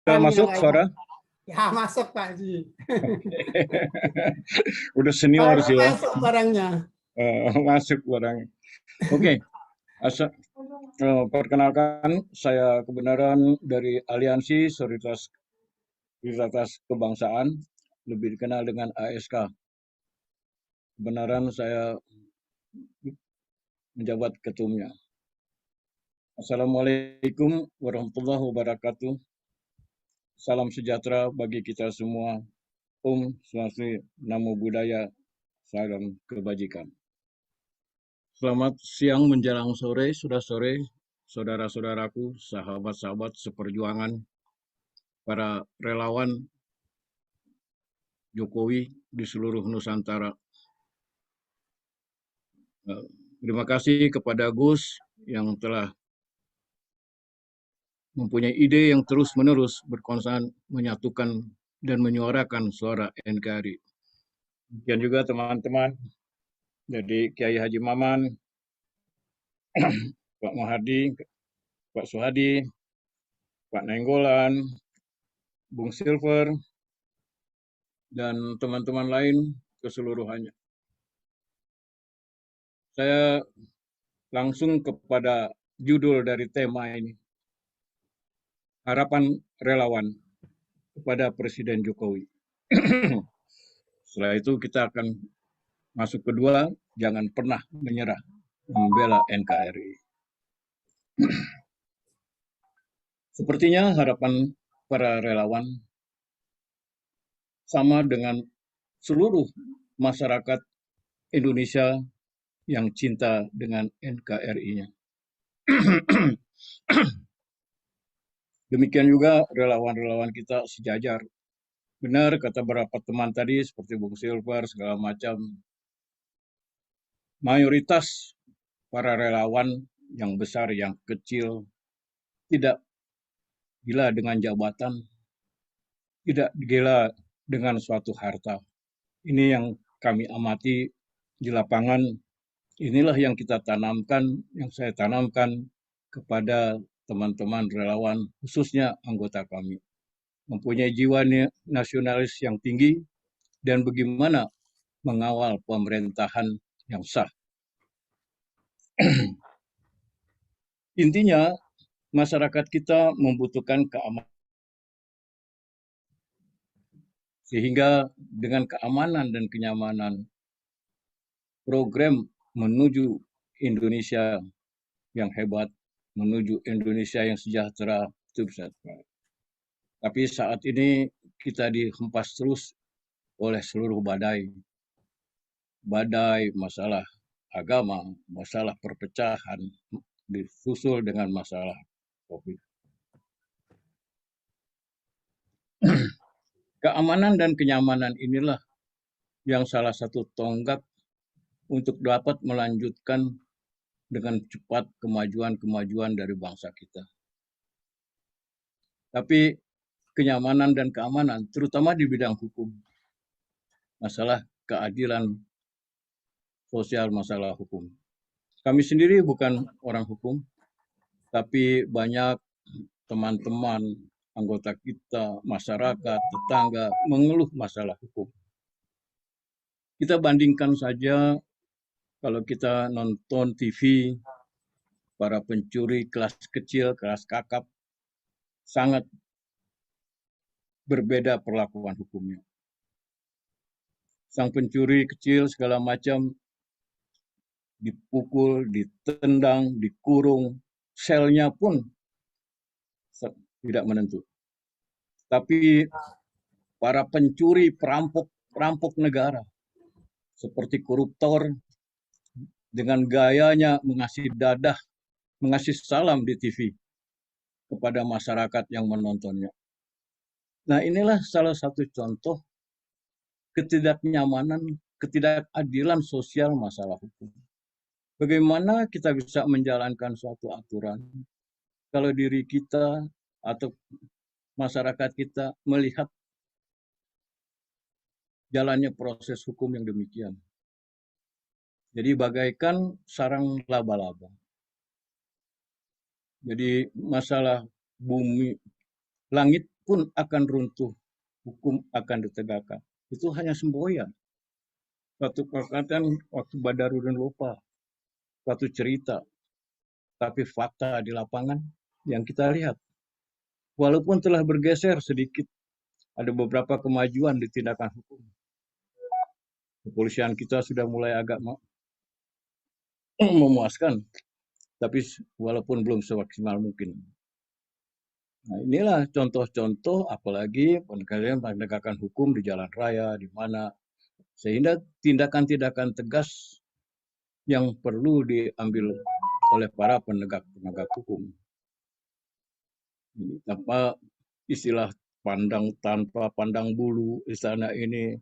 Udah masuk Pak Haji. suara? Ya masuk Pak Haji. Udah senior Barangnya sih ya. masuk barangnya. Masuk barang. Oke, perkenalkan saya Kebenaran dari Aliansi Solidaritas Kebangsaan, lebih dikenal dengan ASK. Kebenaran saya menjabat ketumnya. Assalamualaikum warahmatullahi wabarakatuh. Salam sejahtera bagi kita semua. Om Swastiastu, Namo Buddhaya, salam kebajikan. Selamat siang menjelang sore, sudah sore, saudara-saudaraku, sahabat-sahabat seperjuangan, para relawan Jokowi di seluruh Nusantara. Terima kasih kepada Gus yang telah mempunyai ide yang terus-menerus berkonsen menyatukan dan menyuarakan suara NKRI. Demikian juga teman-teman dari Kiai Haji Maman, Pak Mahardi, Pak Suhadi, Pak Nenggolan, Bung Silver, dan teman-teman lain keseluruhannya. Saya langsung kepada judul dari tema ini. Harapan relawan kepada Presiden Jokowi. Setelah itu kita akan masuk kedua, jangan pernah menyerah membela NKRI. Sepertinya harapan para relawan sama dengan seluruh masyarakat Indonesia yang cinta dengan NKRI-nya. Demikian juga relawan-relawan kita sejajar. Benar kata beberapa teman tadi seperti Bung Silver segala macam. Mayoritas para relawan yang besar, yang kecil, tidak gila dengan jabatan, tidak gila dengan suatu harta. Ini yang kami amati di lapangan. Inilah yang kita tanamkan, yang saya tanamkan kepada teman-teman relawan, khususnya anggota kami. Mempunyai jiwa nasionalis yang tinggi dan bagaimana mengawal pemerintahan yang sah. Intinya, masyarakat kita membutuhkan keamanan. Sehingga dengan keamanan dan kenyamanan, program menuju Indonesia yang hebat, menuju Indonesia yang sejahtera, itu bisa tercapai. Tapi saat ini kita dihempas terus oleh seluruh badai. Badai masalah agama, masalah perpecahan, disusul dengan masalah COVID. Keamanan dan kenyamanan inilah yang salah satu tonggak untuk dapat melanjutkan dengan cepat kemajuan-kemajuan dari bangsa kita. Tapi kenyamanan dan keamanan, terutama di bidang hukum, masalah keadilan sosial, masalah hukum. Kami sendiri bukan orang hukum, tapi banyak teman-teman, anggota kita, masyarakat, tetangga, mengeluh masalah hukum. Kita bandingkan saja kalau kita nonton TV, para pencuri kelas kecil, kelas kakap, sangat berbeda perlakuan hukumnya. Sang pencuri kecil segala macam dipukul, ditendang, dikurung, selnya pun tidak menentu. Tapi para pencuri, perampok negara, seperti koruptor, dengan gayanya mengasih dadah, mengasih salam di TV kepada masyarakat yang menontonnya. Nah, inilah salah satu contoh ketidaknyamanan, ketidakadilan sosial masalah hukum. Bagaimana kita bisa menjalankan suatu aturan kalau diri kita atau masyarakat kita melihat jalannya proses hukum yang demikian. Jadi bagaikan sarang laba-laba. Jadi masalah bumi, langit pun akan runtuh, hukum akan ditegakkan. Itu hanya semboyan. Suatu perkataan waktu Badarudin lupa, suatu cerita, tapi fakta di lapangan yang kita lihat. Walaupun telah bergeser sedikit, ada beberapa kemajuan di tindakan hukum. Kepolisian kita sudah mulai agak memuaskan, tapi walaupun belum semaksimal mungkin. Nah, inilah contoh-contoh, apalagi penegakan hukum di jalan raya, di mana sehingga tindakan-tindakan tegas yang perlu diambil oleh para penegak hukum. Tanpa istilah tanpa pandang bulu di sana ini,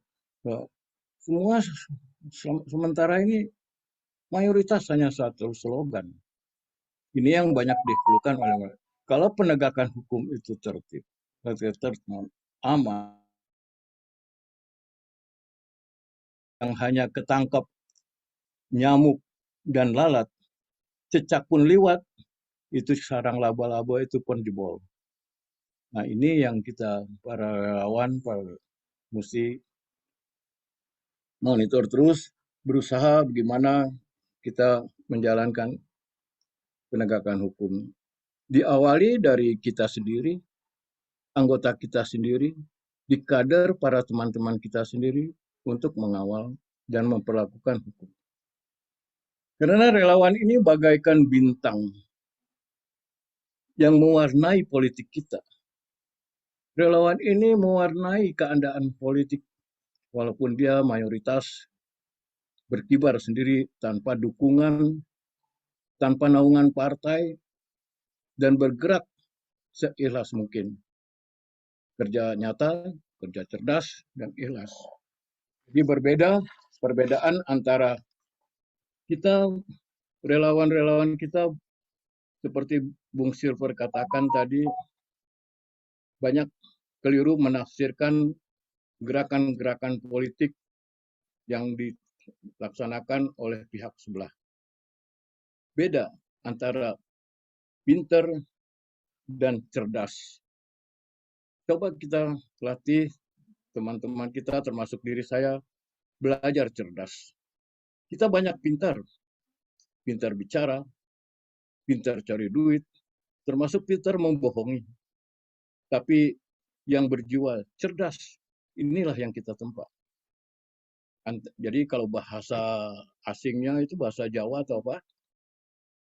semua sementara ini mayoritas hanya satu slogan. Ini yang banyak dikeluhkan oleh mereka. Kalau penegakan hukum itu tertib, aman, yang hanya ketangkap nyamuk dan lalat, cecak pun liwat, itu sarang laba-laba itu pun jebol. Nah ini yang kita para relawan mesti monitor terus, berusaha bagaimana kita menjalankan penegakan hukum. Diawali dari kita sendiri, anggota kita sendiri, di kader para teman-teman kita sendiri untuk mengawal dan memperlakukan hukum. Karena relawan ini bagaikan bintang yang mewarnai politik kita. Relawan ini mewarnai keadaan politik, walaupun dia mayoritas berkibar sendiri tanpa dukungan, tanpa naungan partai, dan bergerak seikhlas mungkin. Kerja nyata, kerja cerdas, dan ikhlas. Jadi perbedaan antara kita, relawan-relawan kita, seperti Bung Silver katakan tadi, banyak keliru menafsirkan gerakan-gerakan politik yang dilaksanakan oleh pihak sebelah. Beda antara pinter dan cerdas. Coba kita latih teman-teman kita, termasuk diri saya, belajar cerdas. Kita banyak pintar bicara, pintar cari duit, termasuk pintar membohongi. Tapi yang berjiwa cerdas, inilah yang kita tempat. Jadi kalau bahasa asingnya itu bahasa Jawa atau apa?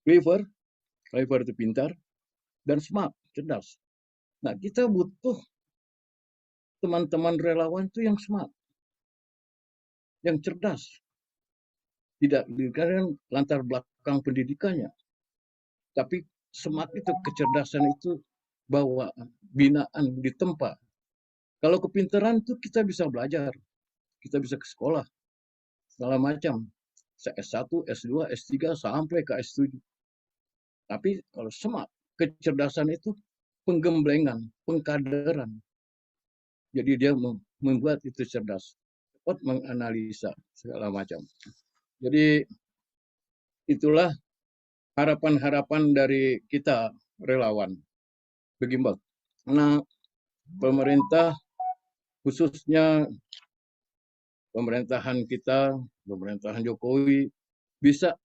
Clever itu pintar, dan smart, cerdas. Nah, kita butuh teman-teman relawan itu yang smart, yang cerdas. Tidak dikarenakan latar belakang pendidikannya, tapi smart itu, kecerdasan itu bawaan, binaan ditempa. Kalau kepintaran itu kita bisa belajar, kita bisa ke sekolah, segala macam. S1, S2, S3, sampai ke S7. Tapi kalau smart, kecerdasan itu penggemblengan, pengkaderan. Jadi dia membuat itu cerdas, dapat menganalisa segala macam. Jadi itulah harapan-harapan dari kita relawan. Begini, karena pemerintah, khususnya pemerintahan kita, pemerintahan Jokowi, bisa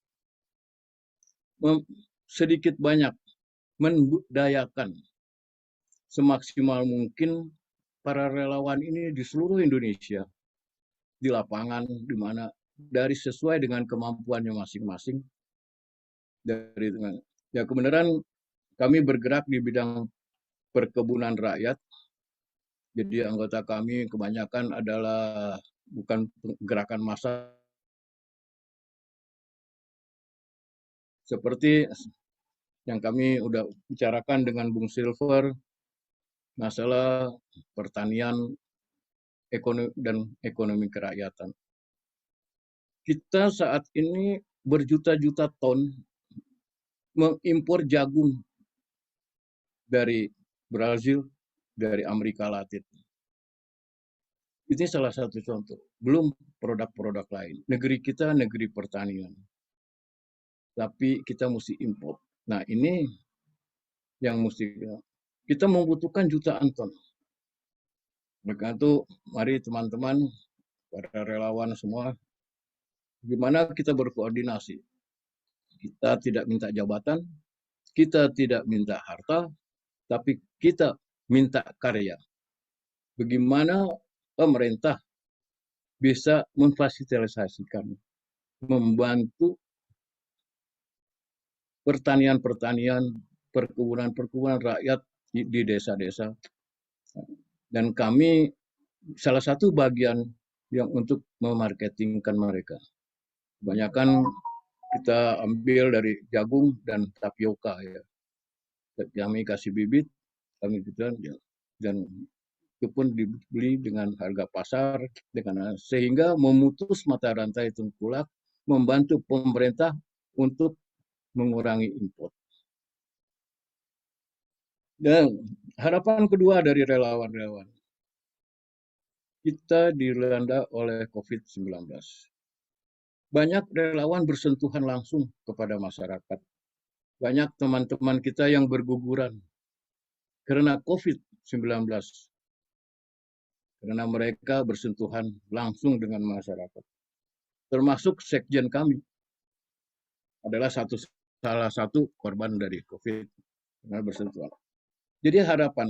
sedikit banyak membudayakan semaksimal mungkin para relawan ini di seluruh Indonesia, di lapangan, di mana dari sesuai dengan kemampuannya masing-masing. Ya kebenaran kami bergerak di bidang perkebunan rakyat. Jadi anggota kami kebanyakan adalah bukan gerakan massa, seperti yang kami udah bicarakan dengan Bung Silver, masalah pertanian dan ekonomi kerakyatan. Kita saat ini berjuta-juta ton mengimpor jagung dari Brazil, dari Amerika Latin. Ini salah satu contoh. Belum produk-produk lain. Negeri kita negeri pertanian. Tapi kita mesti impor. Nah ini yang mesti kita membutuhkan jutaan ton. Mereka itu, mari teman-teman, para relawan semua, gimana kita berkoordinasi. Kita tidak minta jabatan, kita tidak minta harta, tapi kita minta karya. Bagaimana pemerintah bisa memfasilitasikan, membantu pertanian-pertanian, perkebunan-perkebunan rakyat di desa-desa. Dan kami salah satu bagian yang untuk memarketingkan mereka. Kebanyakan kita ambil dari jagung dan tapioka ya. Kami kasih bibit, kami gitu dan itu pun dibeli dengan harga pasar sehingga memutus mata rantai tengkulak, membantu pemerintah untuk mengurangi impor. Dan harapan kedua dari relawan-relawan, kita dilanda oleh COVID-19. Banyak relawan bersentuhan langsung kepada masyarakat. Banyak teman-teman kita yang berguguran karena COVID-19. Karena mereka bersentuhan langsung dengan masyarakat. Termasuk sekjen kami adalah salah satu korban dari COVID karena bersentuhan. Jadi harapan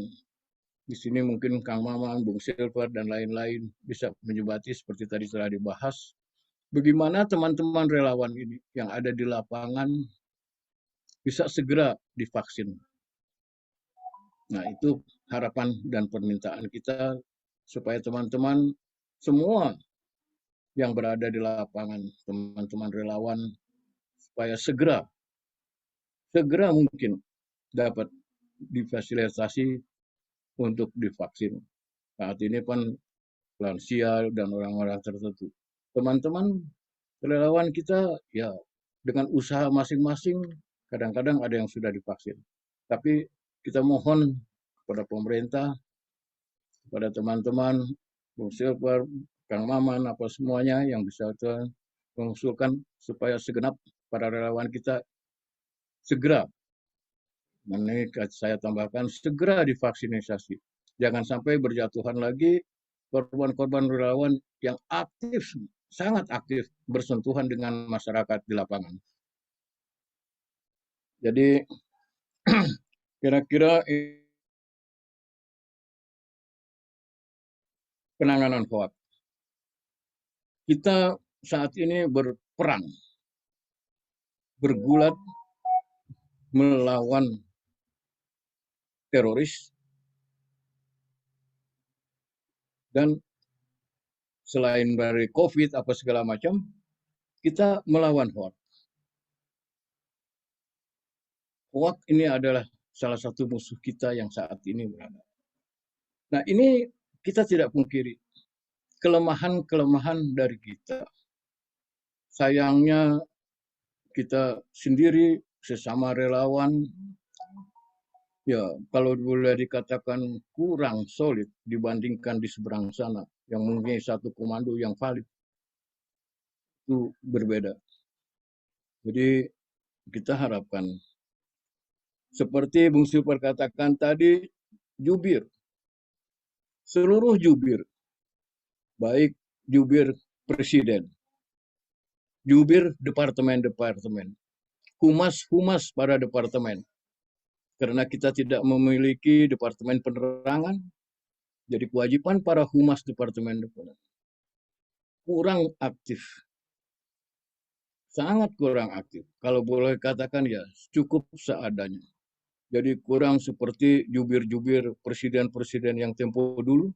di sini mungkin Kang Maman, Bung Silver, dan lain-lain bisa menyebati seperti tadi telah dibahas. Bagaimana teman-teman relawan ini yang ada di lapangan bisa segera divaksin. Nah, itu harapan dan permintaan kita supaya teman-teman semua yang berada di lapangan, teman-teman relawan, supaya segera mungkin dapat difasilitasi untuk divaksin. Saat ini kan lansia dan orang-orang tertentu. Teman-teman relawan kita ya dengan usaha masing-masing kadang-kadang ada yang sudah divaksin. Tapi kita mohon kepada pemerintah, kepada teman-teman, Bung Silver, Kang Maman, apa semuanya yang bisa mengusulkan supaya segenap para relawan kita segera, ini saya tambahkan, segera divaksinasi. Jangan sampai berjatuhan lagi korban-korban relawan yang aktif, sangat aktif bersentuhan dengan masyarakat di lapangan. Jadi kira-kira penanganan hoax. Kita saat ini berperang, bergulat melawan teroris dan selain dari COVID apa segala macam, kita melawan hoax. Hoax ini adalah salah satu musuh kita yang saat ini berada. Nah, ini kita tidak pungkiri kelemahan-kelemahan dari kita. Sayangnya kita sendiri sesama relawan ya kalau boleh dikatakan kurang solid dibandingkan di seberang sana yang mempunyai satu komando yang valid. Itu berbeda. Jadi kita harapkan seperti Bung Super katakan tadi, jubir, seluruh jubir, baik jubir presiden, jubir departemen-departemen, humas-humas pada departemen. Karena kita tidak memiliki departemen penerangan, jadi kewajiban para humas departemen-departemen kurang aktif. Sangat kurang aktif. Kalau boleh katakan ya cukup seadanya. Jadi kurang seperti jubir-jubir presiden-presiden yang tempo dulu,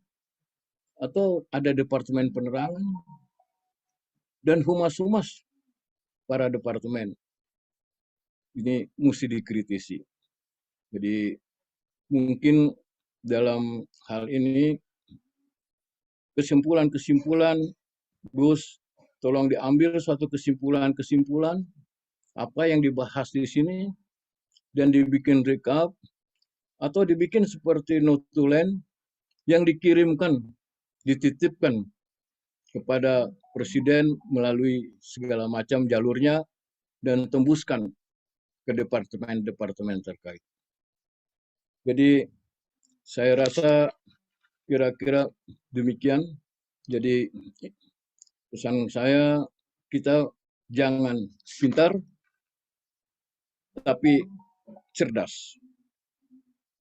atau ada departemen penerangan, dan humas-humas para departemen. Ini mesti dikritisi. Jadi mungkin dalam hal ini kesimpulan-kesimpulan, Gus, tolong diambil suatu kesimpulan-kesimpulan apa yang dibahas di sini dan dibikin recap atau dibikin seperti notulen yang dikirimkan, dititipkan kepada presiden melalui segala macam jalurnya dan tembuskan ke departemen-departemen terkait. Jadi saya rasa Kira-kira demikian. Jadi pesan saya, kita jangan pintar, tapi cerdas.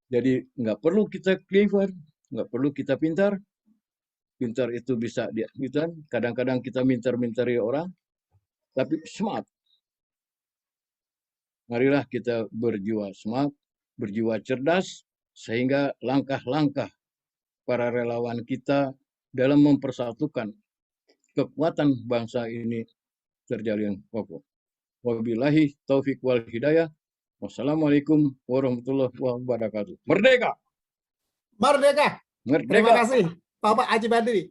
Jadi nggak perlu kita clever, nggak perlu kita pintar. Pintar itu bisa diajukan. Kadang-kadang kita mintar-mintari orang, tapi smart. Marilah kita berjiwa smart, berjiwa cerdas, sehingga langkah-langkah para relawan kita dalam mempersatukan kekuatan bangsa ini terjalin kokoh. Wabillahi taufik wal hidayah. Wassalamualaikum warahmatullahi wabarakatuh. Merdeka! Merdeka. Terima Merdeka! kasih Bapak Haji Badri.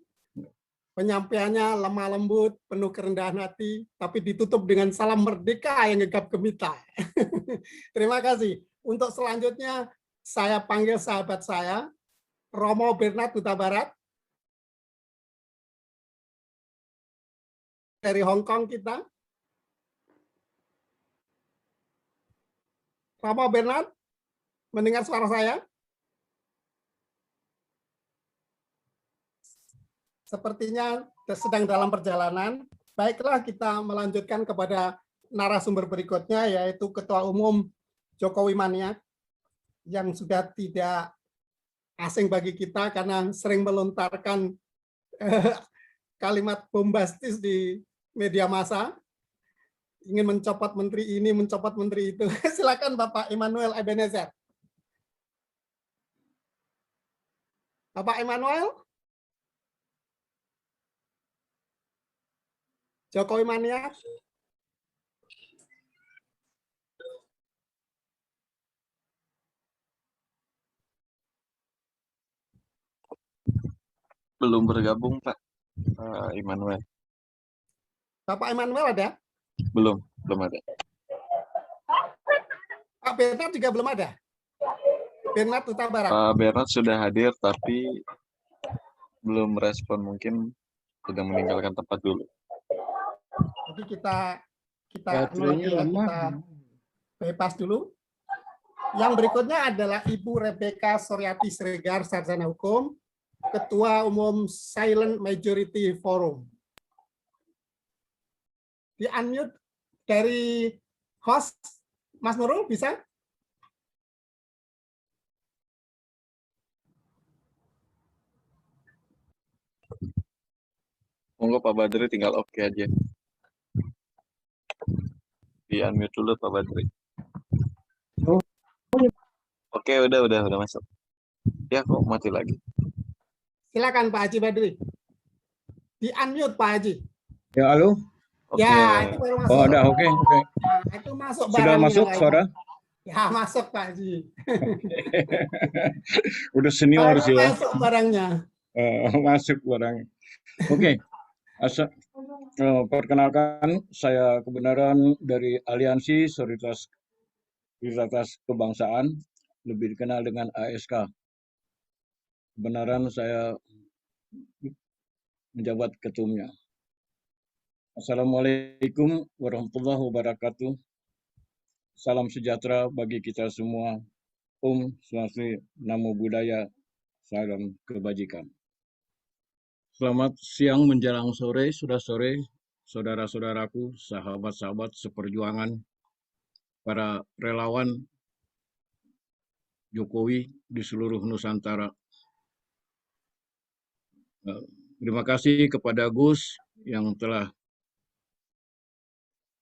Penyampaiannya lemah lembut, penuh kerendahan hati, tapi ditutup dengan salam merdeka yang gegap gempita. Terima kasih. Untuk selanjutnya, saya panggil sahabat saya, Romo Bernard Huta Barat, dari Hong Kong kita. Romo Bernard, mendengar suara saya? Sepertinya sedang dalam perjalanan. Baiklah, kita melanjutkan kepada narasumber berikutnya, yaitu Ketua Umum Jokowi Mania, yang sudah tidak asing bagi kita karena sering melontarkan kalimat bombastis di media massa, ingin mencopot menteri ini, mencopot menteri itu. Silakan Bapak Emmanuel Ebenezer. Bapak Emmanuel? Jokowi Mania? Belum bergabung, Pak. Immanuel. Bapak Emmanuel ada? Belum ada. Pak Bernard juga belum ada? Bernard Huta Barat. Pak Bernard sudah hadir, tapi belum respon, mungkin sedang meninggalkan tempat dulu. Jadi kita Baterainya lemah. kita bypass dulu. Yang berikutnya adalah Ibu Rebecca Suryati Siregar, Sarjana Hukum, Ketua Umum Silent Majority Forum. Di unmute dari host, Mas Nurul, bisa? Monggo Pak Badri, tinggal oke aja. Di unmute dulu Pak Badri. Oke, udah masuk. Ya, kok mati lagi. Silakan Pak Haji Badri. Di unmute Pak Haji. Ya, halo? Oke. Ya, itu baru masuk. Oh, udah, oke. Nah, itu masuk Sudah barangnya, masuk Pak. suara? Ya, masuk Pak Haji. Udah senior sih ya. Masuk barangnya. Masuk barangnya. Oke. Perkenalkan, saya Kebenaran dari Aliansi Solidaritas Kebangsaan, lebih dikenal dengan ASK. Kebenaran saya menjabat ketumnya. Assalamualaikum warahmatullahi wabarakatuh. Salam sejahtera bagi kita semua. Om Swastiastu, Namo Buddhaya, salam kebajikan. Selamat siang menjelang sore, sudah sore, saudara-saudaraku, sahabat-sahabat seperjuangan, para relawan Jokowi di seluruh Nusantara. Terima kasih kepada Gus yang telah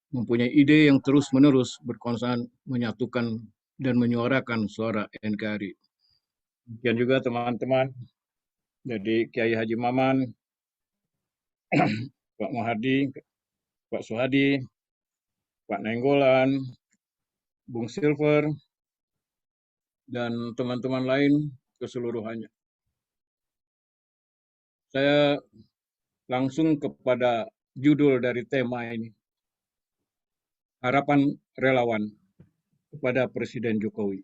mempunyai ide yang terus-menerus berkonsen menyatukan dan menyuarakan suara NKRI. Demikian juga teman-teman dari Kiai Haji Maman, Pak Mahardi, Pak Suhadi, Pak Nenggolan, Bung Silver, dan teman-teman lain keseluruhannya. Saya langsung kepada judul dari tema ini. Harapan relawan kepada Presiden Jokowi.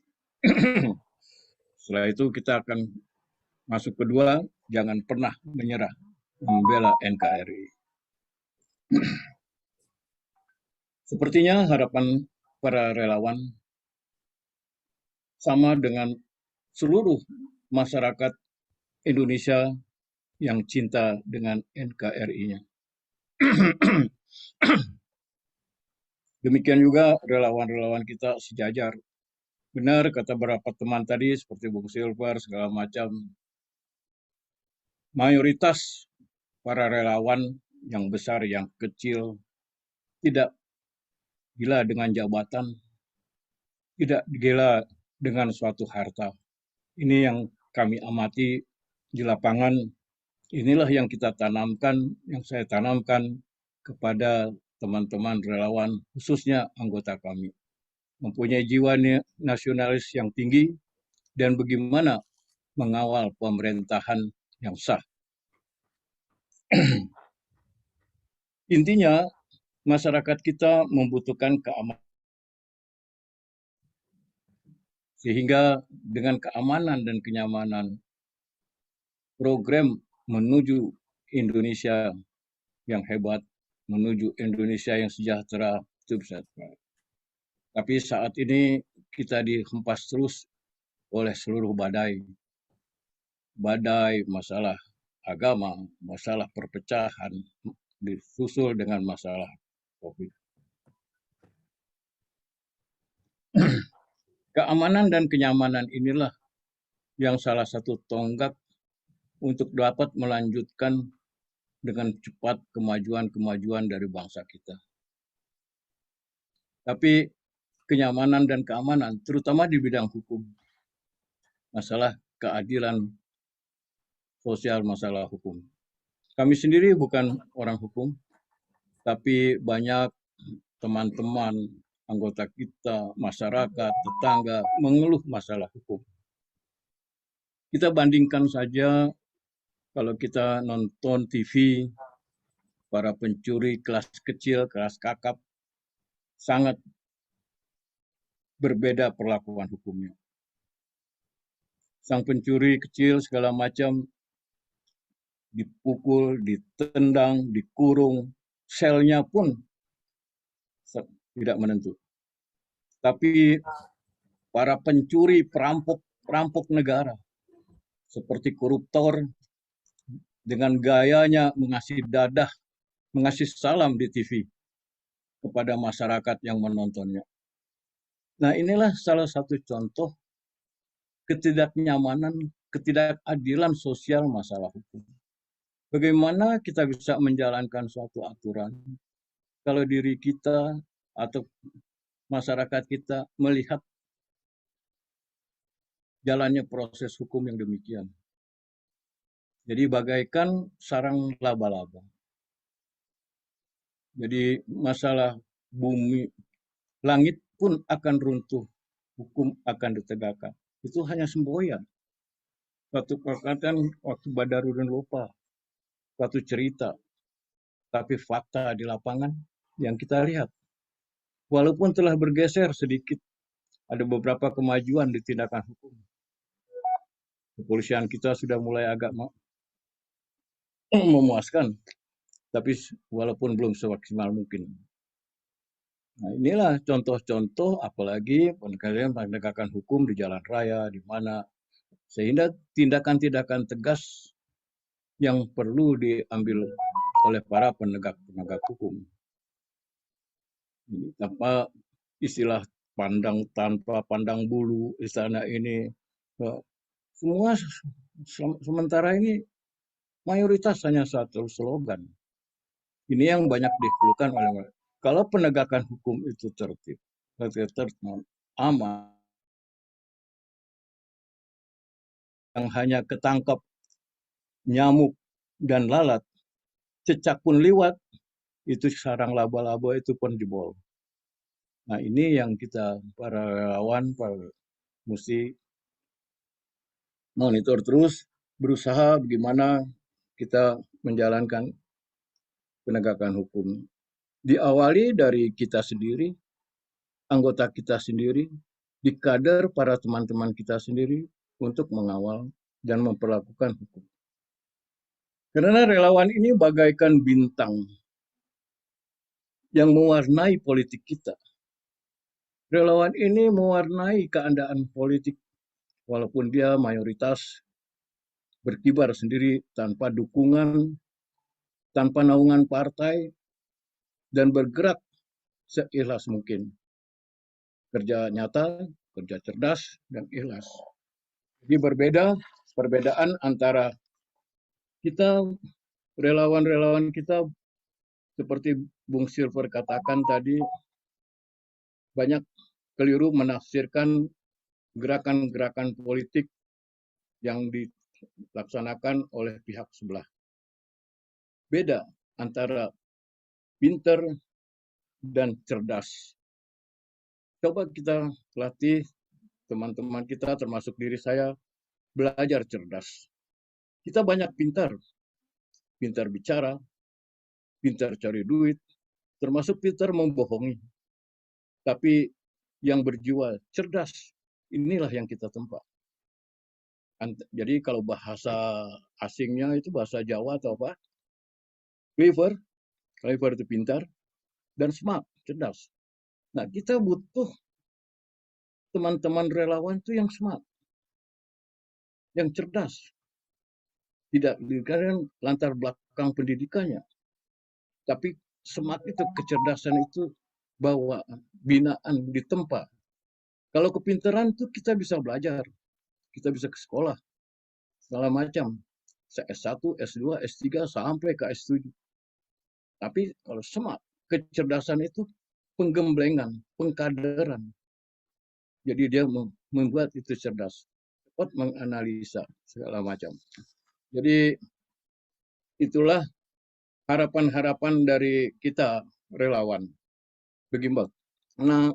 Setelah itu kita akan masuk kedua, jangan pernah menyerah membela NKRI. Sepertinya harapan para relawan sama dengan seluruh masyarakat Indonesia yang cinta dengan NKRI-nya. Demikian juga relawan-relawan kita sejajar. Benar kata beberapa teman tadi seperti Bung Silver segala macam. Mayoritas para relawan yang besar, yang kecil, tidak gila dengan jabatan, tidak gila dengan suatu harta. Ini yang kami amati di lapangan. Inilah yang kita tanamkan, yang saya tanamkan kepada teman-teman relawan, khususnya anggota kami. Mempunyai jiwa nasionalis yang tinggi dan bagaimana mengawal pemerintahan yang sah. Intinya, masyarakat kita membutuhkan keamanan. Sehingga dengan keamanan dan kenyamanan, program menuju Indonesia yang hebat, menuju Indonesia yang sejahtera, itu bisa. Tapi saat ini kita dihempas terus oleh seluruh badai. Badai masalah agama, masalah perpecahan, disusul dengan masalah COVID. Keamanan dan kenyamanan inilah yang salah satu tonggak untuk dapat melanjutkan dengan cepat kemajuan-kemajuan dari bangsa kita. Tapi kenyamanan dan keamanan, terutama di bidang hukum, masalah keadilan sosial, masalah hukum. Kami sendiri bukan orang hukum, tapi banyak teman-teman, anggota kita, masyarakat, tetangga, mengeluh masalah hukum. Kita bandingkan saja kalau kita nonton TV, para pencuri kelas kecil, kelas kakap, sangat berbeda perlakuan hukumnya. Sang pencuri kecil segala macam dipukul, ditendang, dikurung, selnya pun tidak menentu. Tapi para pencuri, perampok negara, seperti koruptor, dengan gayanya mengasih dadah, mengasih salam di TV kepada masyarakat yang menontonnya. Nah, inilah salah satu contoh ketidaknyamanan, ketidakadilan sosial masalah hukum. Bagaimana kita bisa menjalankan suatu aturan kalau diri kita atau masyarakat kita melihat jalannya proses hukum yang demikian. Jadi bagaikan sarang laba-laba. Jadi masalah bumi, langit pun akan runtuh, hukum akan ditegakkan. Itu hanya semboyan. Suatu perkataan waktu Badarudin lupa, suatu cerita, tapi fakta di lapangan yang kita lihat. Walaupun telah bergeser sedikit, ada beberapa kemajuan di tindakan hukum. Kepolisian kita sudah mulai agak memuaskan, tapi walaupun belum semaksimal mungkin. Nah, inilah contoh-contoh, apalagi penegakan hukum di jalan raya, di mana, sehingga tindakan-tindakan tegas yang perlu diambil oleh para penegak hukum. Tanpa istilah pandang tanpa pandang bulu, istana ini, semua sementara ini mayoritas hanya satu slogan. Ini yang banyak dikeluhkan oleh mereka. Kalau penegakan hukum itu tertib, aman, yang hanya ketangkap nyamuk dan lalat, cecak pun liwat, itu sarang laba-laba itu pun jebol. Nah, ini yang kita para relawan mesti monitor terus, berusaha bagaimana kita menjalankan penegakan hukum. Diawali dari kita sendiri, anggota kita sendiri, di kader para teman-teman kita sendiri untuk mengawal dan memperlakukan hukum. Karena relawan ini bagaikan bintang yang mewarnai politik kita. Relawan ini mewarnai keadaan politik, walaupun dia mayoritas berkibar sendiri tanpa dukungan, tanpa naungan partai, dan bergerak seikhlas mungkin. Kerja nyata, kerja cerdas, dan ikhlas. Jadi perbedaan antara kita, relawan-relawan kita, seperti Bung Silver katakan tadi, banyak keliru menafsirkan gerakan-gerakan politik yang dilaksanakan oleh pihak sebelah. Beda antara pinter dan cerdas. Coba kita latih teman-teman kita, termasuk diri saya, belajar cerdas. Kita banyak pintar bicara, pintar cari duit, termasuk pintar membohongi. Tapi yang berjiwa cerdas, inilah yang kita tempa. Jadi kalau bahasa asingnya itu bahasa Jawa atau apa? Clever itu pintar, dan smart, cerdas. Nah, kita butuh teman-teman relawan itu yang smart, yang cerdas. Tidak dikarenakan latar belakang pendidikannya, tapi smart itu, kecerdasan itu bawaan, binaan ditempa. Kalau kepintaran itu kita bisa belajar, kita bisa ke sekolah, segala macam. S1, S2, S3, sampai ke S7. Tapi kalau smart, kecerdasan itu penggemblengan, pengkaderan. Jadi dia membuat itu cerdas, cepat menganalisa segala macam. Jadi itulah harapan-harapan dari kita relawan. Begini, nah,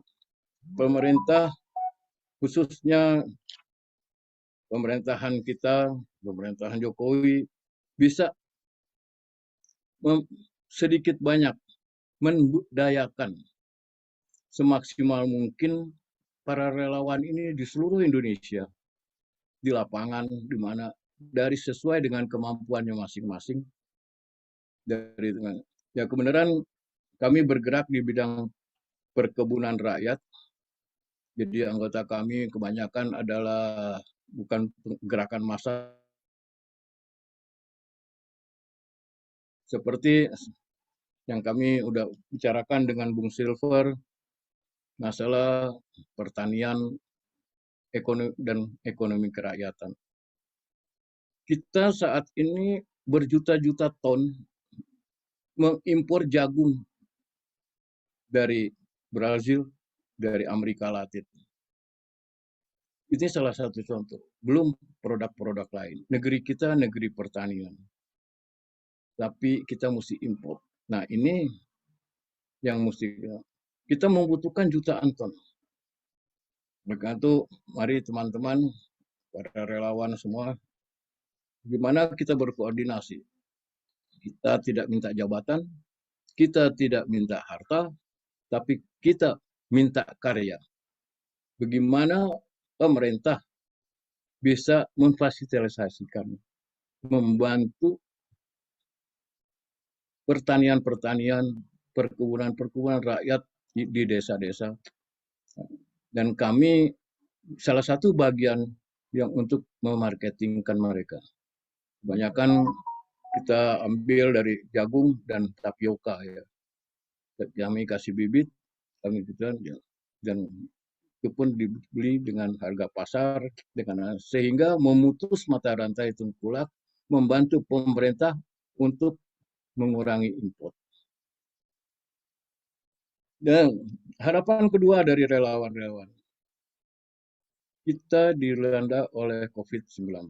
pemerintah, khususnya pemerintahan kita, pemerintahan Jokowi, bisa sedikit banyak membudayakan semaksimal mungkin para relawan ini di seluruh Indonesia, di lapangan, di mana, dari sesuai dengan kemampuannya masing-masing. Ya, kebenaran kami bergerak di bidang perkebunan rakyat. Jadi anggota kami kebanyakan adalah bukan gerakan massa, seperti yang kami udah bicarakan dengan Bung Silver, masalah pertanian dan ekonomi kerakyatan. Kita saat ini berjuta-juta ton mengimpor jagung dari Brazil, dari Amerika Latin. Ini salah satu contoh. Belum produk-produk lain. Negeri kita negeri pertanian, tapi kita mesti impor. Nah, ini yang mesti kita membutuhkan jutaan ton. Maka itu, mari teman-teman, para relawan semua, gimana kita berkoordinasi. Kita tidak minta jabatan, kita tidak minta harta, tapi kita minta karya. Bagaimana pemerintah bisa memfasilitasikan, membantu pertanian-pertanian, perkebunan-perkebunan rakyat di desa-desa. Dan kami salah satu bagian yang untuk memarketingkan mereka. Kebanyakan kita ambil dari jagung dan tapioka ya. Kami kasih bibit, kami dan itu pun dibeli dengan harga pasar, sehingga memutus mata rantai tengkulak, membantu pemerintah untuk mengurangi impor. Dan harapan kedua dari relawan-relawan, kita dilanda oleh COVID-19.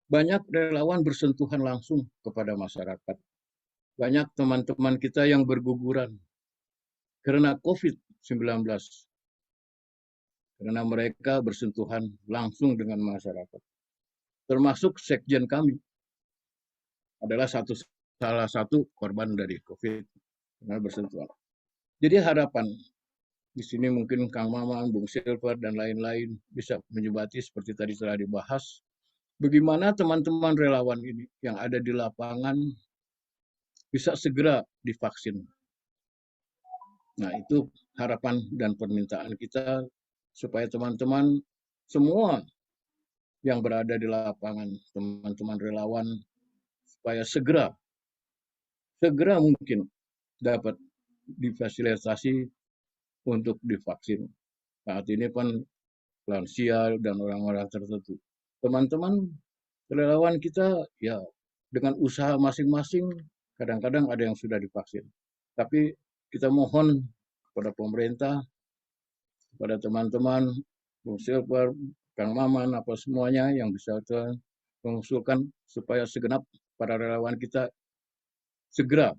Banyak relawan bersentuhan langsung kepada masyarakat. Banyak teman-teman kita yang berguguran karena COVID-19. Karena mereka bersentuhan langsung dengan masyarakat. Termasuk sekjen kami adalah salah satu korban dari COVID karena bersentuhan. Jadi harapan di sini mungkin Kang Maman, Bung Silver, dan lain-lain bisa menyebati seperti tadi telah dibahas. Bagaimana teman-teman relawan ini yang ada di lapangan bisa segera divaksin. Nah, itu harapan dan permintaan kita supaya teman-teman semua yang berada di lapangan, teman-teman relawan, supaya segera mungkin dapat difasilitasi untuk divaksin. Saat ini kan lansia dan orang-orang tertentu. Teman-teman relawan kita ya dengan usaha masing-masing kadang-kadang ada yang sudah divaksin. Tapi kita mohon kepada pemerintah, kepada teman-teman, Bung Silver, Kang Maman, apa semuanya yang bisa mengusulkan supaya segenap para relawan kita segera,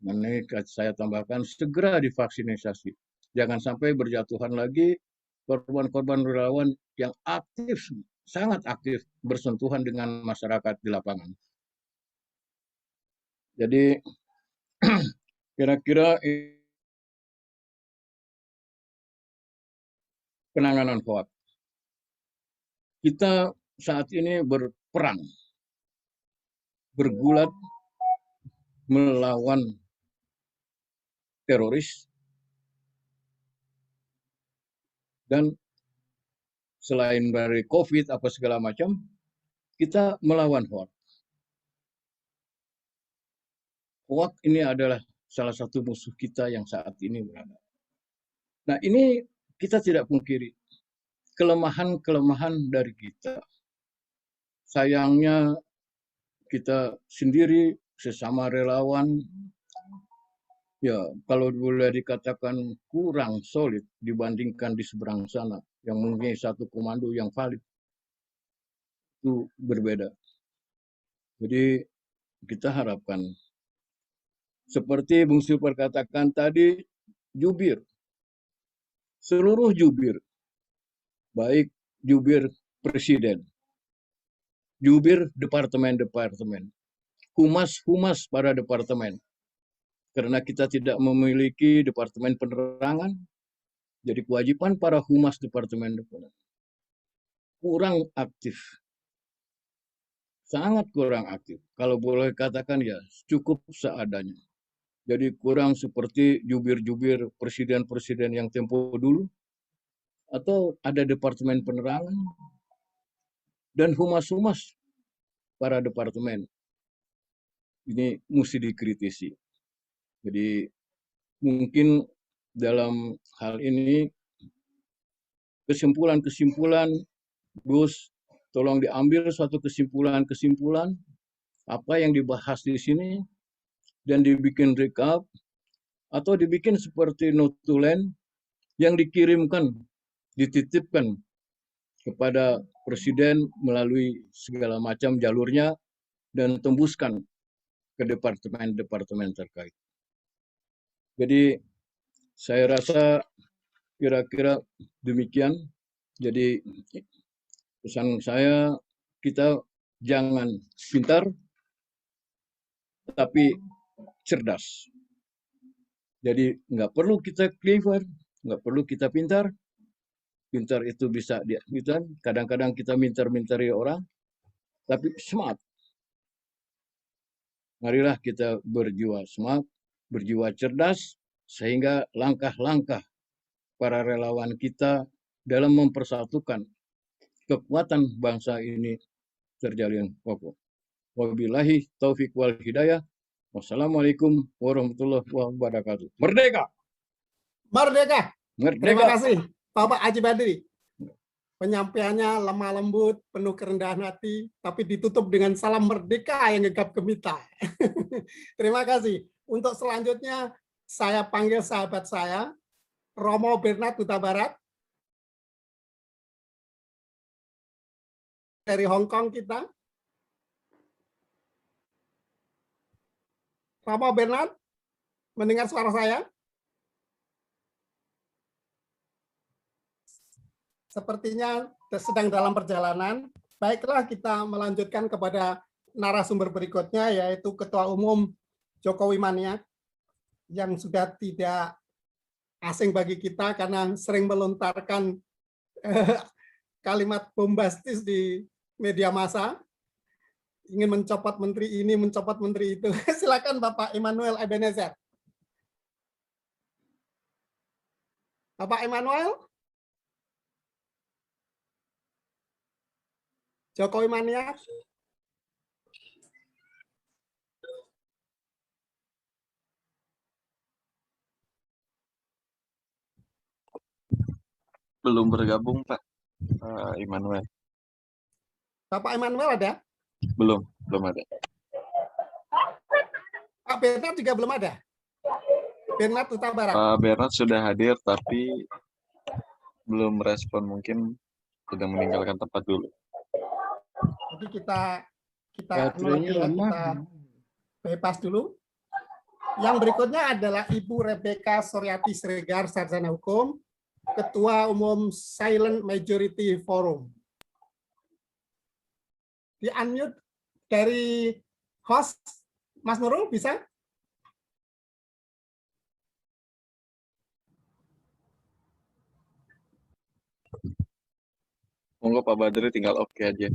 ini saya tambahkan, segera divaksinasi. Jangan sampai berjatuhan lagi korban-korban relawan yang aktif, sangat aktif bersentuhan dengan masyarakat di lapangan. Jadi kira-kira penanganan hoax. Kita saat ini berperang, bergulat melawan teroris, dan selain dari COVID apa segala macam, kita melawan hoax. Hoax ini adalah salah satu musuh kita yang saat ini berada. Nah, ini kita tidak pungkiri kelemahan-kelemahan dari kita. Sayangnya kita sendiri sesama relawan ya kalau boleh dikatakan kurang solid dibandingkan di seberang sana yang mempunyai satu komando yang valid. Itu berbeda. Jadi kita harapkan seperti Bung Super katakan tadi, jubir, seluruh jubir, baik jubir presiden, jubir departemen-departemen, humas-humas para departemen. Karena kita tidak memiliki departemen penerangan, jadi kewajiban para humas departemen kurang aktif. Sangat kurang aktif. Kalau boleh katakan ya cukup seadanya. Jadi kurang seperti jubir-jubir presiden-presiden yang tempo dulu, atau ada departemen penerangan, dan humas-humas para departemen. Ini mesti dikritisi. Jadi mungkin dalam hal ini kesimpulan-kesimpulan, Gus, tolong diambil suatu kesimpulan-kesimpulan apa yang dibahas di sini dan dibikin recap atau dibikin seperti notulen yang dikirimkan, dititipkan kepada presiden melalui segala macam jalurnya dan tembuskan ke departemen-departemen terkait. Jadi saya rasa kira-kira demikian. Jadi pesan saya, kita jangan pintar, tapi cerdas. Jadi nggak perlu kita clever, nggak perlu kita pintar. Pintar itu bisa diajukan. Kadang-kadang kita mintar-mintari orang, tapi smart. Marilah kita berjiwa smart, berjiwa cerdas, sehingga langkah-langkah para relawan kita dalam mempersatukan kekuatan bangsa ini terjalin kokoh. Wabillahi taufik wal hidayah. Wassalamualaikum warahmatullahi wabarakatuh. Merdeka! Merdeka! Terima Merdeka! kasih Bapak Haji Badri. Penyampaiannya lemah lembut, penuh kerendahan hati, tapi ditutup dengan salam merdeka yang gegap gempita. Terima kasih. Untuk selanjutnya, saya panggil sahabat saya, Romo Bernard Huta Barat, dari Hong Kong kita. Romo Bernard, mendengar suara saya? Sepertinya sedang dalam perjalanan. Baiklah, kita melanjutkan kepada narasumber berikutnya, yaitu Ketua Umum Jokowi Maniak, yang sudah tidak asing bagi kita karena sering melontarkan kalimat bombastis di media massa, ingin mencopot menteri ini, mencopot menteri itu. Silakan Bapak Emmanuel Ebenezer. Bapak Emmanuel? Jokowi Mania. Belum bergabung, Pak. Immanuel. Bapak Emmanuel ada? Belum ada. Pak Bernard juga belum ada? Bernard Huta Barat. Pak Bernard sudah hadir, tapi belum respon, mungkin sedang meninggalkan tempat dulu. Jadi kita Baterainya lemah. kita bypass dulu. Yang berikutnya adalah Ibu Rebecca Suryati Siregar, Sarjana Hukum, Ketua Umum Silent Majority Forum. Di unmute dari host, Mas Nurul bisa? Monggo Pak Badri tinggal oke aja.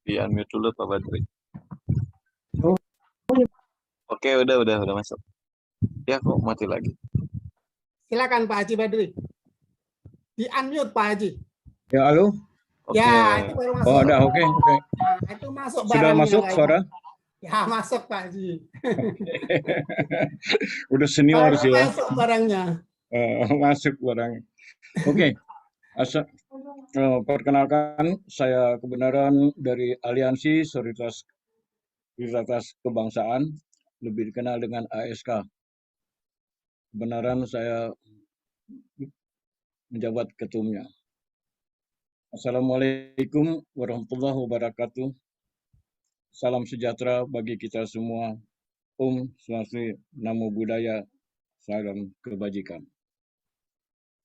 Di unmute dulu Pak Badri. Oke, udah masuk. Ya kok mati lagi. Silakan Pak Haji Badri. Di unmute Pak Haji. Ya, halo? Oke. Ya, itu baru masuk. Oh, udah, oke. Nah, itu masuk Sudah barangnya, masuk Pak. suara? Ya, masuk Pak Haji. Udah senior sih ya. Masuk barangnya. Masuk barangnya. Oke. Perkenalkan, saya Kebenaran dari Aliansi Solidaritas Kebangsaan, lebih dikenal dengan ASK. Kebenaran saya menjabat ketumnya. Assalamualaikum warahmatullahi wabarakatuh. Salam sejahtera bagi kita semua. Om Swastiastu, Namo Buddhaya, salam kebajikan.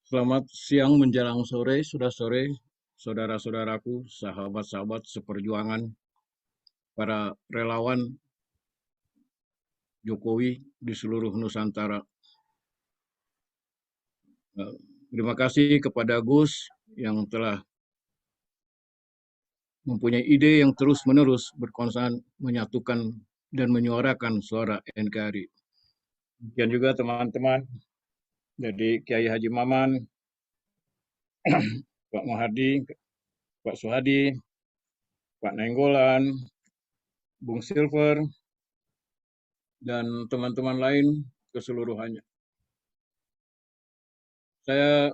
Selamat siang menjelang sore, sudah sore, saudara-saudaraku, sahabat-sahabat seperjuangan, para relawan Jokowi di seluruh Nusantara. Terima kasih kepada Gus yang telah mempunyai ide yang terus-menerus berkonsen menyatukan dan menyuarakan suara NKRI. Demikian juga teman-teman dari Kiai Haji Maman, Pak Mahardi, Pak Suhadi, Pak Nenggolan, Bung Silver, dan teman-teman lain keseluruhannya. Saya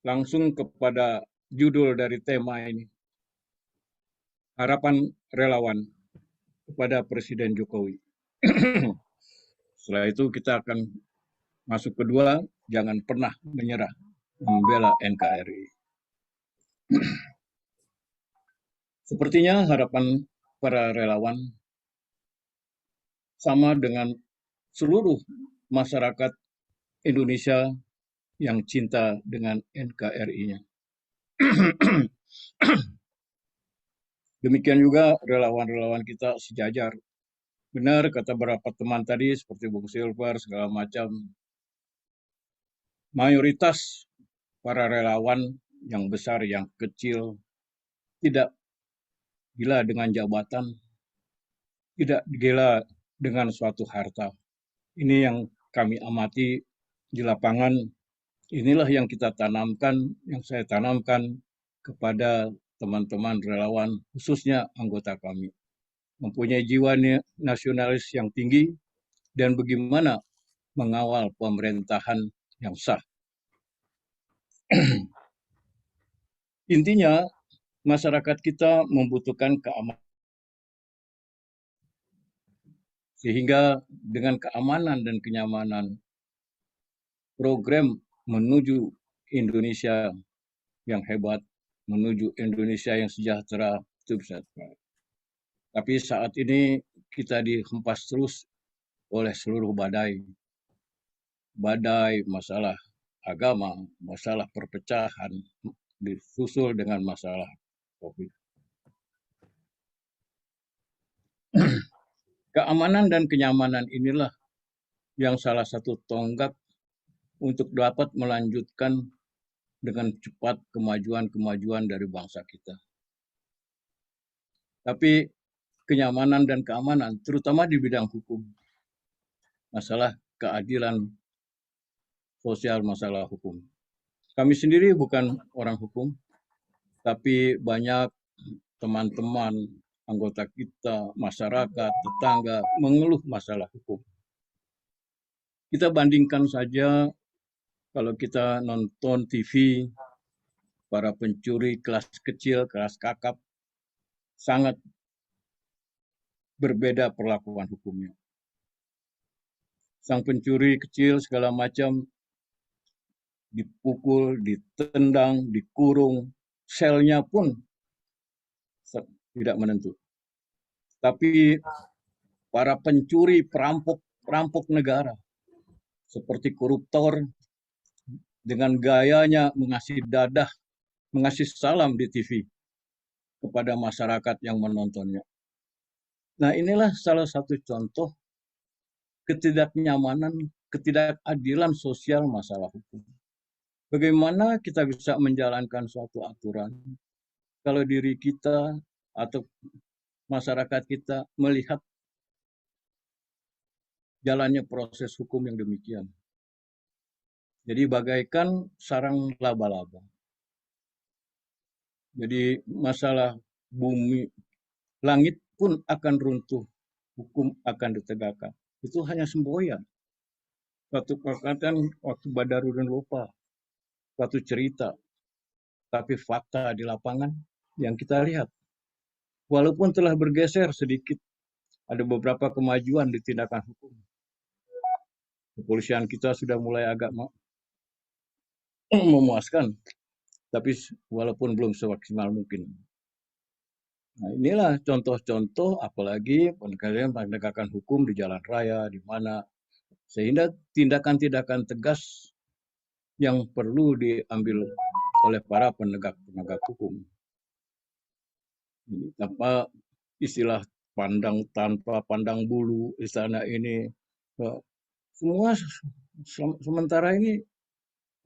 langsung kepada judul dari tema ini. Harapan relawan kepada Presiden Jokowi. Setelah itu kita akan masuk kedua, jangan pernah menyerah membela NKRI. Sepertinya harapan para relawan sama dengan seluruh masyarakat Indonesia yang cinta dengan NKRI-nya. Demikian juga relawan-relawan kita sejajar. Benar kata beberapa teman tadi seperti Bung Silver segala macam. Mayoritas para relawan yang besar, yang kecil, tidak gila dengan jabatan, tidak gila dengan suatu harta. Ini yang kami amati di lapangan. Inilah yang kita tanamkan, yang saya tanamkan kepada teman-teman relawan, khususnya anggota kami. Mempunyai jiwa nasionalis yang tinggi dan bagaimana mengawal pemerintahan yang sah. Intinya, masyarakat kita membutuhkan keamanan. Sehingga dengan keamanan dan kenyamanan, program menuju Indonesia yang hebat, menuju Indonesia yang sejahtera, itu bisa tercapai. Tapi saat ini kita dihempas terus oleh seluruh badai. Badai masalah agama, masalah perpecahan, disusul dengan masalah COVID. Keamanan dan kenyamanan inilah yang salah satu tonggak untuk dapat melanjutkan dengan cepat kemajuan-kemajuan dari bangsa kita. Tapi kenyamanan dan keamanan, terutama di bidang hukum, masalah keadilan sosial, masalah hukum. Kami sendiri bukan orang hukum, Tapi banyak teman-teman, anggota kita, masyarakat, tetangga mengeluh masalah hukum. Kita bandingkan saja kalau kita nonton TV, para pencuri kelas kecil, kelas kakap, sangat berbeda perlakuan hukumnya. Sang pencuri kecil segala macam dipukul, ditendang, dikurung, selnya pun tidak menentu. Tapi para pencuri, perampok negara, seperti koruptor, dengan gayanya mengasih dadah, mengasih salam di TV kepada masyarakat yang menontonnya. Nah, inilah salah satu contoh ketidaknyamanan, ketidakadilan sosial masalah hukum. Bagaimana kita bisa menjalankan suatu aturan kalau diri kita atau masyarakat kita melihat jalannya proses hukum yang demikian. Jadi bagaikan sarang laba-laba. Jadi masalah bumi, langit pun akan runtuh, hukum akan ditegakkan. Itu hanya semboyan. Suatu perkataan waktu Badarudin lupa, suatu cerita, tapi fakta di lapangan yang kita lihat. Walaupun telah bergeser sedikit, ada beberapa kemajuan di tindakan hukum. Kepolisian kita sudah mulai agak memuaskan, tapi walaupun belum semaksimal mungkin. Nah, inilah contoh-contoh, apalagi penegakan hukum di jalan raya, di mana, sehingga tindakan-tindakan tegas yang perlu diambil oleh para penegak hukum. Tanpa istilah pandang tanpa pandang bulu, istana ini, semua sementara ini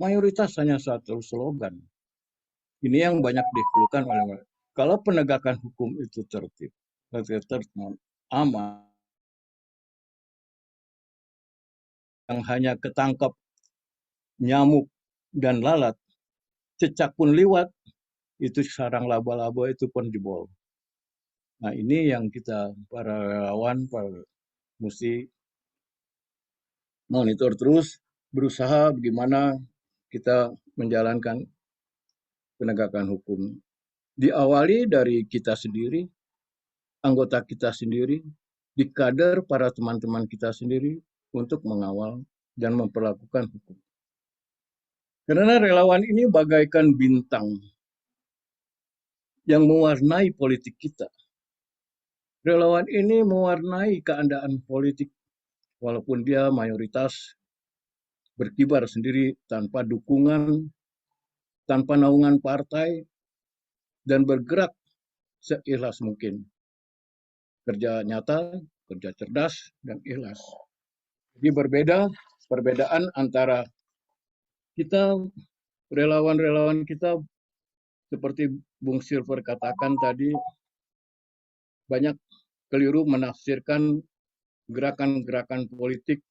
mayoritas hanya satu slogan. Ini yang banyak dikeluhkan oleh mereka. Kalau penegakan hukum itu tertib, aman, yang hanya ketangkap nyamuk dan lalat, cecak pun liwat, itu sarang laba-laba itu pun jebol. Nah, ini yang kita, para relawan, mesti monitor terus, berusaha bagaimana kita menjalankan penegakan hukum. Diawali dari kita sendiri, anggota kita sendiri, di kader para teman-teman kita sendiri untuk mengawal dan memperlakukan hukum. Karena relawan ini bagaikan bintang yang mewarnai politik kita. Relawan ini mewarnai keadaan politik, walaupun dia mayoritas berkibar sendiri tanpa dukungan, tanpa naungan partai, dan bergerak seikhlas mungkin. Kerja nyata, kerja cerdas, dan ikhlas. Jadi perbedaan antara kita, relawan-relawan kita, seperti Bung Silver katakan tadi, banyak keliru menafsirkan gerakan-gerakan politik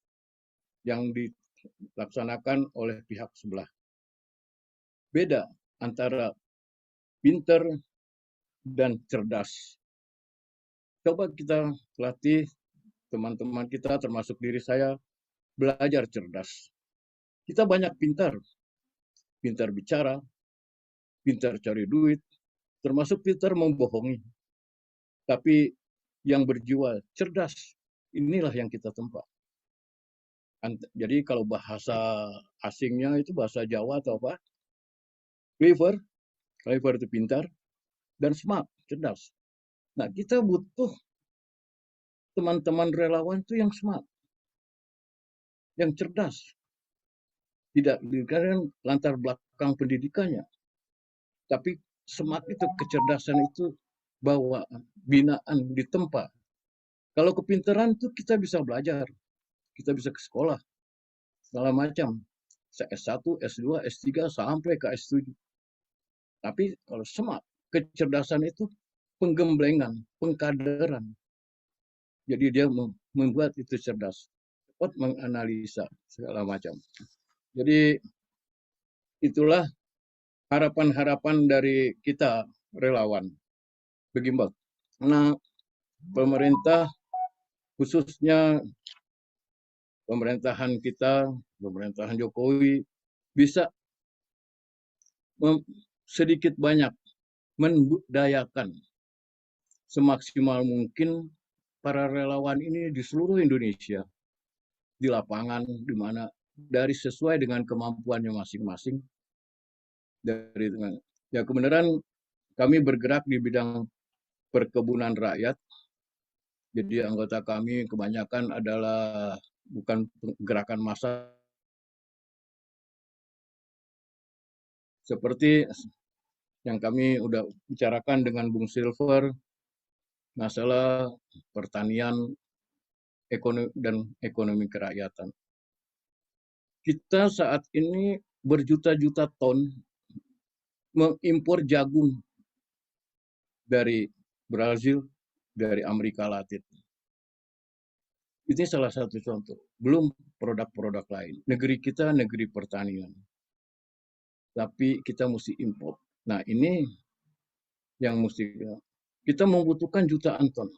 yang dilaksanakan oleh pihak sebelah. Beda antara pinter dan cerdas. Coba kita latih teman-teman kita, termasuk diri saya, belajar cerdas. Kita banyak pintar bicara, pintar cari duit, termasuk pintar membohongi. Tapi yang berjiwa cerdas, inilah yang kita tempat. Jadi kalau bahasa asingnya itu bahasa Jawa atau apa? Clever itu pintar, dan smart, cerdas. Nah, kita butuh teman-teman relawan itu yang smart, yang cerdas. Tidak dikarenakan latar belakang pendidikannya, tapi smart itu, kecerdasan itu bawa binaan di tempat. Kalau kepintaran itu kita bisa belajar, kita bisa ke sekolah, segala macam. S1, S2, S3, sampai ke S7. Tapi kalau smart, kecerdasan itu penggemblengan, pengkaderan. Jadi dia membuat itu cerdas, cepat menganalisa segala macam. Jadi itulah harapan-harapan dari kita relawan. Begini, nah pemerintah khususnya pemerintahan kita, pemerintahan Jokowi bisa sedikit banyak membudayakan semaksimal mungkin para relawan ini di seluruh Indonesia, di lapangan, di mana dari sesuai dengan kemampuannya masing-masing. Ya kebenaran kami bergerak di bidang perkebunan rakyat, jadi anggota kami kebanyakan adalah bukan gerakan massa seperti yang kami udah bicarakan dengan Bung Silver, masalah pertanian dan ekonomi kerakyatan. Kita saat ini berjuta-juta ton mengimpor jagung dari Brazil, dari Amerika Latin. Ini salah satu contoh. Belum produk-produk lain. Negeri kita negeri pertanian. Tapi kita mesti impor. Nah ini yang mesti kita membutuhkan jutaan ton.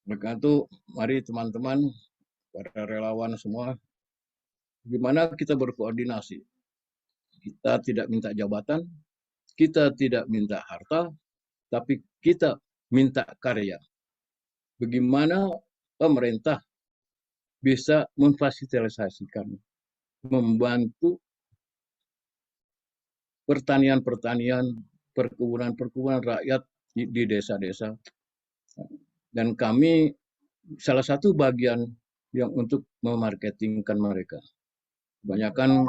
Maka itu mari teman-teman, para relawan semua, gimana kita berkoordinasi. Kita tidak minta jabatan, kita tidak minta harta, tapi kita minta karya. Bagaimana pemerintah bisa memfasilitasikan, membantu pertanian-pertanian, perkebunan-perkebunan rakyat di desa-desa. Dan kami salah satu bagian yang untuk memarketingkan mereka. Kebanyakan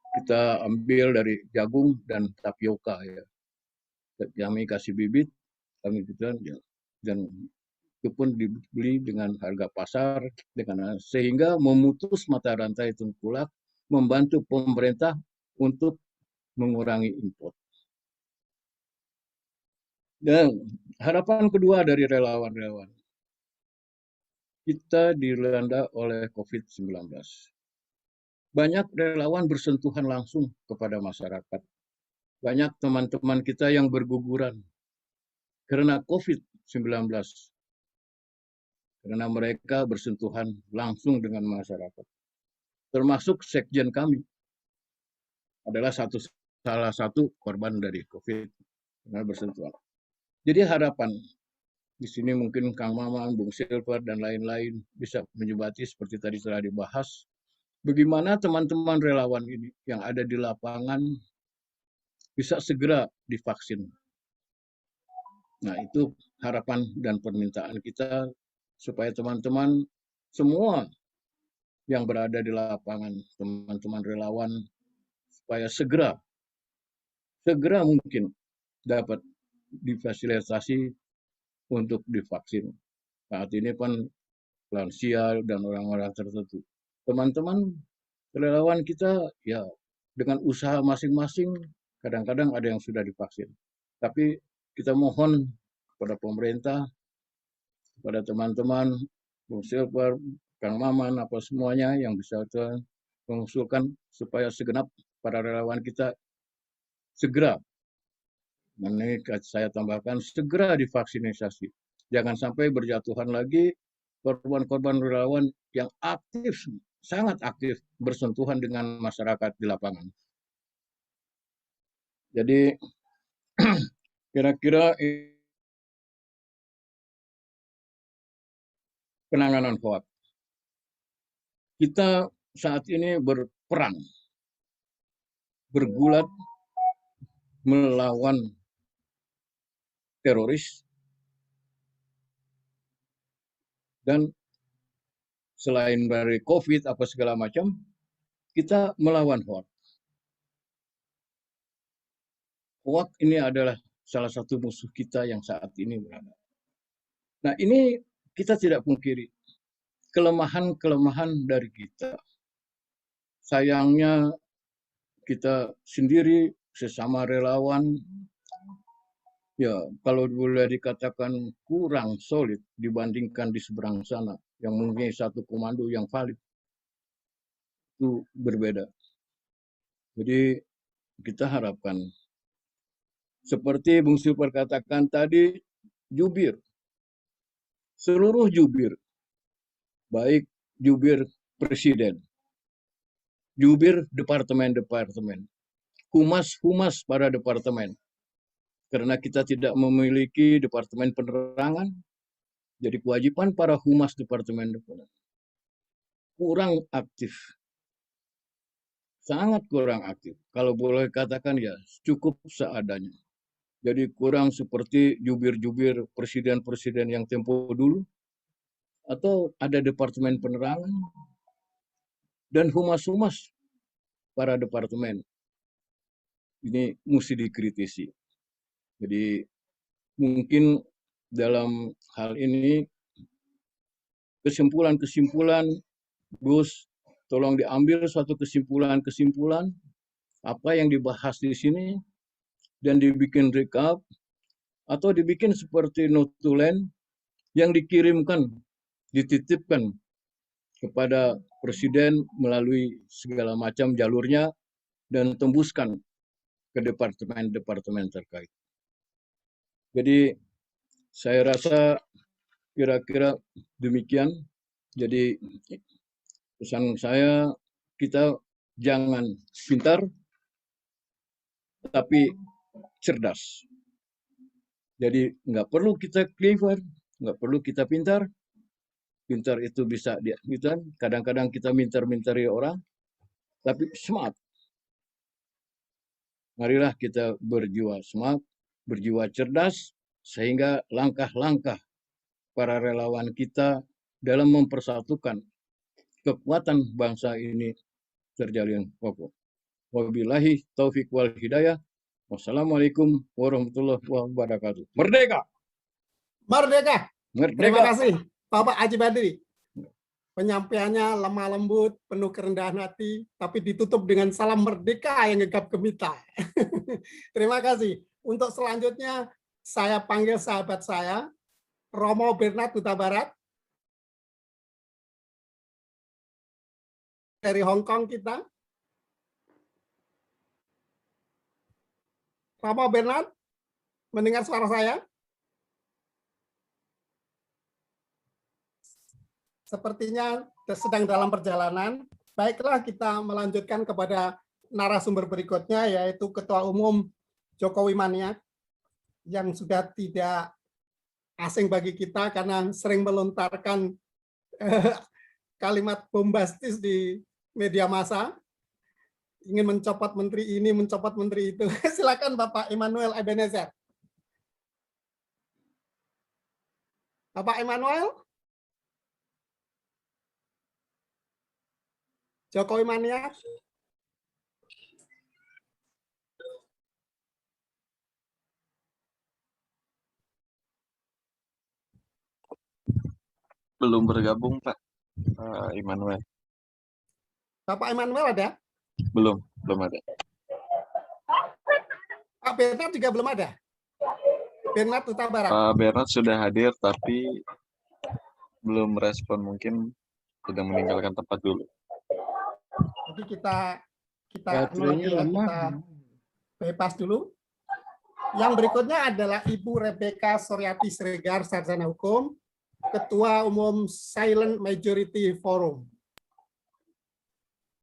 kita ambil dari jagung dan tapioka ya. Kami kasih bibit, kami dan itu pun dibeli dengan harga pasar sehingga memutus mata rantai tengkulak, membantu pemerintah untuk mengurangi impor. Dan harapan kedua dari relawan-relawan, kita dilanda oleh COVID-19. Banyak relawan bersentuhan langsung kepada masyarakat. Banyak teman-teman kita yang berguguran karena COVID-19. Karena mereka bersentuhan langsung dengan masyarakat. Termasuk sekjen kami adalah salah satu korban dari COVID karena bersentuhan. Jadi harapan di sini mungkin Kang Maman, Bung Silver, dan lain-lain bisa menyebati seperti tadi telah dibahas. Bagaimana teman-teman relawan ini yang ada di lapangan bisa segera divaksin. Nah itu harapan dan permintaan kita supaya teman-teman semua yang berada di lapangan, teman-teman relawan, supaya segera mungkin dapat difasilitasi untuk divaksin. Saat ini kan lansia dan orang-orang tertentu. Teman-teman relawan kita ya dengan usaha masing-masing kadang-kadang ada yang sudah divaksin. Tapi kita mohon kepada pemerintah, kepada teman-teman, Bung Silver, Kang Maman, apa semuanya yang bisa mengusulkan supaya segenap para relawan kita segera, ini saya tambahkan, segera divaksinasi. Jangan sampai berjatuhan lagi korban-korban relawan yang aktif, sangat aktif bersentuhan dengan masyarakat di lapangan. Jadi kira-kira penanganan hoax. Kita saat ini berperang, bergulat melawan teroris dan selain dari COVID apa segala macam, kita melawan hoax. Hoax ini adalah salah satu musuh kita yang saat ini berada. Nah ini kita tidak pungkiri kelemahan-kelemahan dari kita. Sayangnya kita sendiri sesama relawan ya kalau boleh dikatakan kurang solid dibandingkan di seberang sana yang mempunyai satu komando yang valid itu berbeda. Jadi kita harapkan seperti Bung Super katakan tadi, jubir, seluruh jubir, baik jubir presiden, jubir departemen-departemen, humas-humas para departemen. Karena kita tidak memiliki departemen penerangan, jadi kewajiban para humas departemen kurang aktif. Sangat kurang aktif. Kalau boleh katakan ya cukup seadanya. Jadi kurang seperti jubir-jubir presiden-presiden yang tempo dulu, atau ada departemen penerangan, dan humas-humas para departemen. Ini mesti dikritisi. Jadi mungkin dalam hal ini kesimpulan-kesimpulan, Gus, tolong diambil suatu kesimpulan-kesimpulan apa yang dibahas di sini dan dibikin recap atau dibikin seperti notulen yang dikirimkan, dititipkan kepada presiden melalui segala macam jalurnya dan tembuskan ke departemen-departemen terkait. Jadi saya rasa kira-kira demikian. Jadi pesan saya, kita jangan pintar, tapi cerdas. Jadi nggak perlu kita clever, nggak perlu kita pintar. Pintar itu bisa diajukan. Kadang-kadang kita mintar-mintari orang, tapi smart. Marilah kita berjiwa smart, berjiwa cerdas, sehingga langkah-langkah para relawan kita dalam mempersatukan kekuatan bangsa ini terjalin kokoh. Wabillahi taufik wal hidayah. Wassalamualaikum warahmatullahi wabarakatuh. Merdeka! Merdeka! Merdeka! Terima kasih Bapak Haji Badri. Penyampaiannya lemah lembut, penuh kerendahan hati, tapi ditutup dengan salam merdeka yang gegap gempita. Terima kasih. Untuk selanjutnya, saya panggil sahabat saya, Romo Bernard Huta Barat, dari Hong Kong kita. Romo Bernard, mendengar suara saya? Sepertinya sedang dalam perjalanan. Baiklah, kita melanjutkan kepada narasumber berikutnya, yaitu Ketua Umum Jokowi Maniak, yang sudah tidak asing bagi kita karena sering melontarkan kalimat bombastis di media massa, ingin mencopot menteri ini, mencopot menteri itu. Silakan Bapak Emmanuel Ebenezer. Bapak Emmanuel? Jokowi Maniak? Belum bergabung, Pak. Immanuel. Bapak Emmanuel ada? Belum ada. Pak Bernard juga belum ada? Bernard Huta Barat. Pak Bernard sudah hadir, tapi belum respon, mungkin sedang meninggalkan tempat dulu. Jadi kita Baterainya lemah. kita bypass dulu. Yang berikutnya adalah Ibu Rebecca Suryati Siregar, Sarjana Hukum, Ketua Umum Silent Majority Forum.